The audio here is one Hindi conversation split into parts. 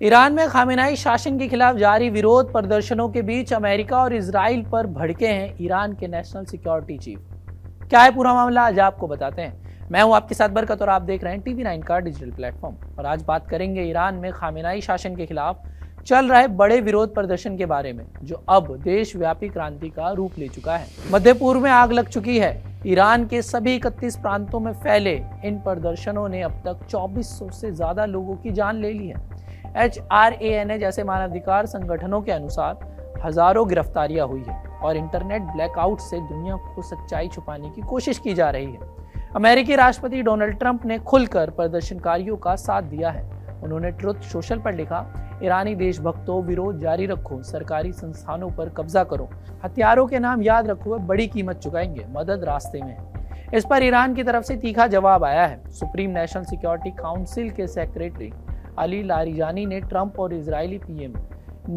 ईरान में खामेनेई शासन के खिलाफ जारी विरोध प्रदर्शनों के बीच अमेरिका और इजराइल पर भड़के हैं ईरान के नेशनल सिक्योरिटी चीफ। क्या है पूरा मामला, आज आपको बताते हैं। मैं हूं आपके साथ बरकत और आप देख रहे हैं TV9 का डिजिटल प्लेटफॉर्म। और आज बात करेंगे ईरान में खामेनेई शासन के खिलाफ चल रहे बड़े विरोध प्रदर्शन के बारे में, जो अब देशव्यापी क्रांति का रूप ले चुका है। मध्य पूर्व में आग लग चुकी है। ईरान के सभी 31 प्रांतों में फैले इन प्रदर्शनों ने अब तक 2400 से ज्यादा लोगों की जान ले ली है। HRANA जैसे मानवाधिकार संगठनों के अनुसार हजारों गिरफ्तारियां हुई है और इंटरनेट ब्लैकआउट से दुनिया को सच्चाई छुपाने की कोशिश की जा रही है। अमेरिकी राष्ट्रपति डोनाल्ड ट्रंप ने खुलकर प्रदर्शनकारियों का साथ दिया है। उन्होंने ट्रुथ सोशल पर लिखा, ईरानी देशभक्तों, विरोध जारी रखो, सरकारी संस्थानों पर कब्जा करो, हथियारों के नाम याद रखो, बड़ी कीमत चुकाएंगे, मदद रास्ते में है। इस पर ईरान की तरफ से तीखा जवाब आया है। सुप्रीम नेशनल सिक्योरिटी काउंसिल के सेक्रेटरी अली लारिजानी ने ट्रंप और इजरायली PM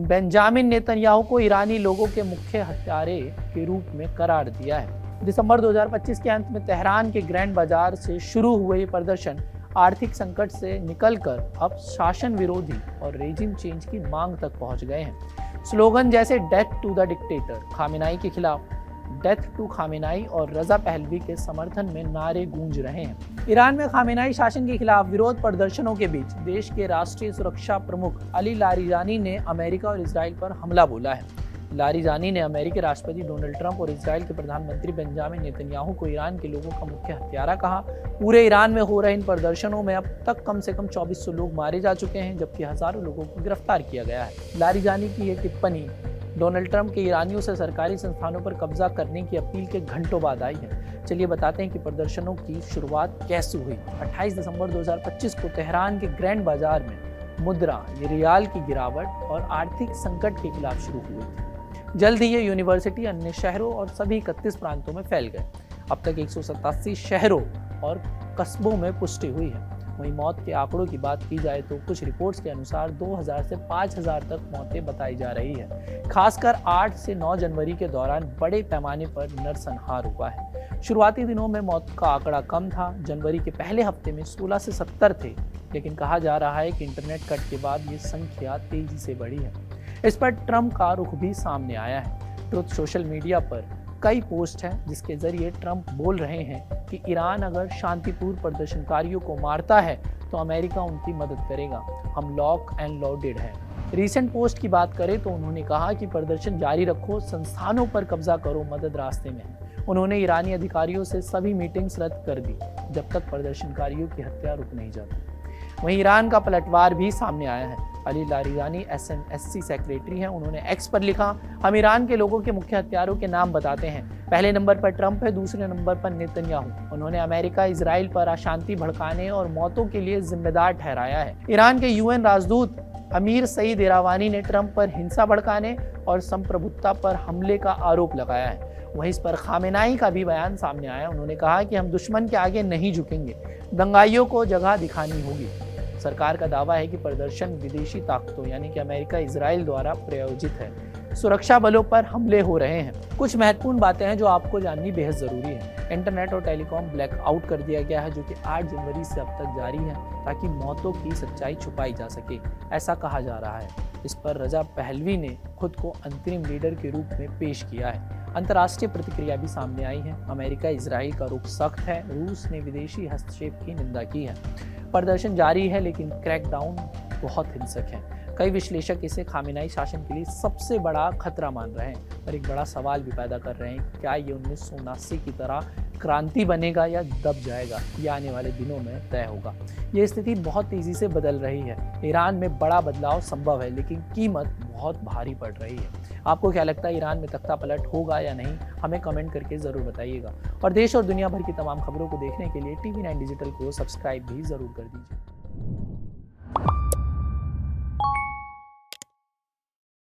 बेंजामिन नेतन्याहू को ईरानी लोगों के मुख्य हत्यारे के रूप में करार दिया है। दिसंबर 2025 के अंत में तेहरान के ग्रैंड बाजार से शुरू हुए ये प्रदर्शन आर्थिक संकट से निकलकर अब शासन विरोधी और रेजिम चेंज की मांग तक पहुंच गए हैं। स्लोगन जैसे death to the dictator, Khamenei के खिलाफ, डेथ टू खामेनेई और रजा पहलवी के समर्थन में नारे गूंज रहे हैं। ईरान में खामेनेई शासन के खिलाफ विरोध प्रदर्शनों के बीच देश के राष्ट्रीय सुरक्षा प्रमुख अली लारिजानी ने अमेरिका और इजराइल पर हमला बोला है। लारिजानी ने अमेरिकी राष्ट्रपति डोनाल्ड ट्रंप और इजराइल के प्रधानमंत्री बेंजामिन नेतन्याहू को ईरान के लोगों का मुख्य हत्यारा कहा। पूरे ईरान में हो रहे इन प्रदर्शनों में अब तक कम से कम 2400 लोग मारे जा चुके हैं, जबकि हजारों लोगों को गिरफ्तार किया गया है। लारिजानी की यह टिप्पणी डोनाल्ड ट्रंप के ईरानियों से सरकारी संस्थानों पर कब्जा करने की अपील के घंटों बाद आई है। चलिए बताते हैं कि प्रदर्शनों की शुरुआत कैसे हुई। 28 दिसंबर 2025 को तेहरान के ग्रैंड बाजार में मुद्रा, रियाल की गिरावट और आर्थिक संकट के खिलाफ शुरू हुई थी। जल्द ही ये यूनिवर्सिटी अन्य शहरों और सभी 31 प्रांतों में फैल गए। अब तक 187 शहरों और कस्बों में पुष्टि हुई है। वहीं मौत के आंकड़ों की बात की जाए तो कुछ रिपोर्ट्स के अनुसार 2000 से 5000 तक मौतें बताई जा रही है। खासकर 8 से 9 जनवरी के दौरान बड़े पैमाने पर नरसंहार हुआ है। शुरुआती दिनों में मौत का आंकड़ा कम था। जनवरी के पहले हफ्ते में 16 से 70 थे, लेकिन कहा जा रहा है कि इंटरनेट कट के बाद ये संख्या तेजी से बढ़ी है। इस पर ट्रंप का रुख भी सामने आया है। ट्रुथ सोशल मीडिया पर कई पोस्ट हैं जिसके जरिए ट्रंप बोल रहे हैं कि ईरान अगर शांतिपूर्ण प्रदर्शनकारियों को मारता है तो अमेरिका उनकी मदद करेगा। हम लॉक एंड लोडेड हैं। रीसेंट पोस्ट की बात करें तो उन्होंने कहा कि प्रदर्शन जारी रखो, संस्थानों पर कब्जा करो, मदद रास्ते में है। उन्होंने ईरानी अधिकारियों से सभी मीटिंग्स रद्द कर दी जब तक प्रदर्शनकारियों की हत्या रुक नहीं जाती। वहीं ईरान का पलटवार भी सामने आया है। अली लारिजानी SNSC सेक्रेटरी हैं। उन्होंने X पर लिखा, हम ईरान के लोगों के मुख्य हत्यारों के नाम बताते हैं। पहले नंबर पर ट्रंप है, दूसरे नंबर पर नेतन्याहू। उन्होंने अमेरिका इजराइल पर अशांति भड़काने और मौतों के लिए जिम्मेदार ठहराया है। ईरान के UN राजदूत अमीर सईद इरावानी ने ट्रंप पर हिंसा भड़काने और संप्रभुता पर हमले का आरोप लगाया है। वहीं इस पर खामेनेई का भी बयान सामने आया। उन्होंने कहा कि हम दुश्मन के आगे नहीं झुकेंगे, दंगाइयों को जगह दिखानी होगी। सरकार का दावा है कि प्रदर्शन विदेशी ताकतों यानी कि अमेरिका, इजराइल द्वारा प्रायोजित है। सुरक्षा बलों पर हमले हो रहे हैं। कुछ महत्वपूर्ण बातें हैं जो आपको जाननी बेहद जरूरी है। इंटरनेट और टेलीकॉम ब्लैकआउट कर दिया गया है, जो कि 8 जनवरी से अब तक जारी है, ताकि मौतों की सच्चाई छुपाई जा सके, ऐसा कहा जा रहा है। इस पर रजा पहलवी ने खुद को अंतरिम लीडर के रूप में पेश किया है। अंतर्राष्ट्रीय प्रतिक्रिया भी सामने आई है। अमेरिका, इजराइल का रुख सख्त है। रूस ने विदेशी हस्तक्षेप की निंदा की है। प्रदर्शन जारी है, लेकिन क्रैकडाउन बहुत हिंसक है। कई विश्लेषक इसे खामेनेई शासन के लिए सबसे बड़ा खतरा मान रहे हैं और एक बड़ा सवाल भी पैदा कर रहे हैं, क्या ये 1979 की तरह क्रांति बनेगा या दब जाएगा? ये आने वाले दिनों में तय होगा। ये स्थिति बहुत तेजी से बदल रही है। ईरान में बड़ा बदलाव संभव है, लेकिन कीमत बहुत भारी पड़ रही है। आपको क्या लगता है, ईरान में तख्ता पलट होगा या नहीं? हमें कमेंट करके ज़रूर बताइएगा। और देश और दुनिया भर की तमाम खबरों को देखने के लिए TV9 डिजिटल को सब्सक्राइब भी ज़रूर कर दीजिए।